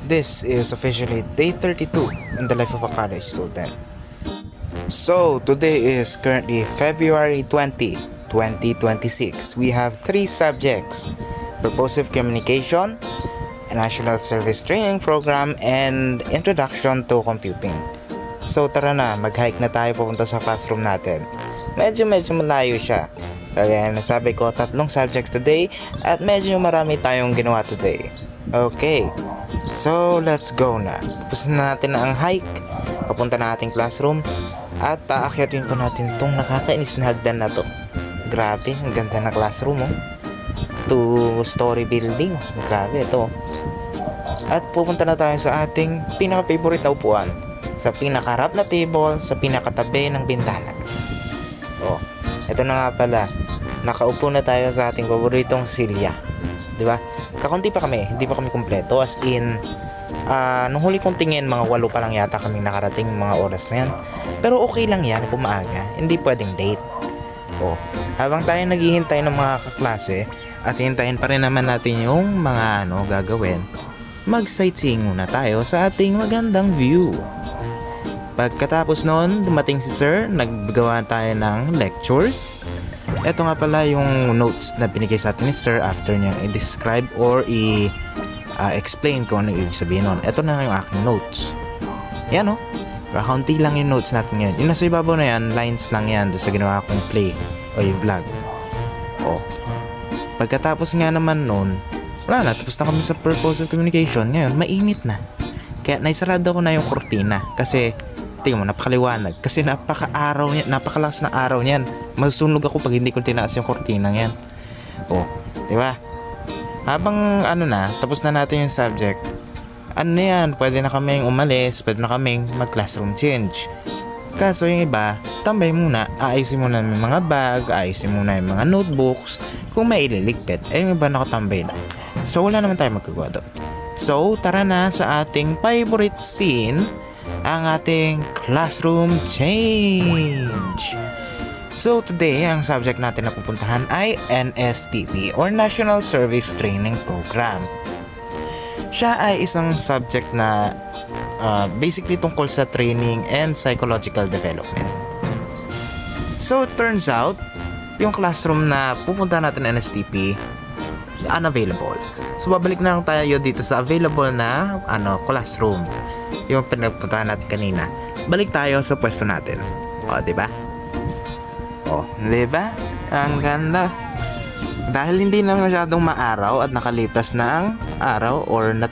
This is officially day 32 in the life of a college student. So, today is currently February 20, 2026. We have 3 subjects: Purposive Communication, a National Service Training Program, and Introduction to Computing. So tara na, mag-hike na tayo papunta sa classroom natin. Medyo malayo siya. Kaya nasabi ko, 3 subjects today at medyo marami tayong ginawa today. Okay, so let's go na. Tapos na natin na ang hike. Papunta na ating classroom at aakyatin pa natin itong nakakainis na hagdan na to. Grabe, ang ganda na classroom, oh. 2-story building. Grabe ito. At pupunta na tayo sa ating pinaka-favorite na upuan, sa pinakaharap na table, sa pinakatabi ng bintana. Oh, ito na nga pala. Nakaupo na tayo sa ating paboritong silya. 'Di ba? Kakunti pa kami, hindi pa kami kumpleto, as in nung huli kong tingin, mga 8 pa lang yata kaming nakarating mga oras na yan. Pero okay lang yan kung maaga, hindi pwedeng late. Oh, habang tayo naghihintay ng mga kaklase at hintayin pa rin naman natin yung mga gagawin, mag-sightseeing muna tayo sa ating magandang view. Pagkatapos noon, dumating si sir, naggawa tayo ng lectures. Ito nga pala yung notes na binigay sa atin ni sir after niya i-describe or i-explain kung ano ibig sabihin nun. Ito na yung aking notes. Yan, oh. Kakaunti lang yung notes natin ngayon. Yung nasa ibabaw na yan, lines lang yan doon sa ginawa kong play o yung vlog. Oh. Pagkatapos nga naman nun, wala na, tapos na kami sa purposive communication. Ngayon, mainit na. Kaya naisarado ko na yung kortina kasi tingnan mo, napakaliwanag. Kasi napaka-araw niya, napakalakas na araw niyan. Masusunog ako pag hindi ko tinaas yung kortina yan. Oh, di ba? Habang tapos na natin yung subject, yan, pwede na kaming umalis, pwede na kaming mag-classroom change. Kaso yung iba, tambay muna, aayusin muna yung mga bag, aayusin muna yung mga notebooks, kung may ililigpit, yung iba nakatambay lang. So wala naman tayo magagawa doon. So tara na sa ating favorite scene, ang ating classroom change. So today, ang subject natin na pupuntahan ay NSTP or National Service Training Program. Siya ay isang subject na basically tungkol sa training and psychological development. So it turns out, yung classroom na pupunta natin NSTP, unavailable. So babalik na lang tayo dito sa available na classroom, yung pinagpuntahan natin kanina. Balik tayo sa pwesto natin. O, diba? O, diba? Ang ganda. Dahil hindi na masyadong maaraw at nakalipas na ang araw or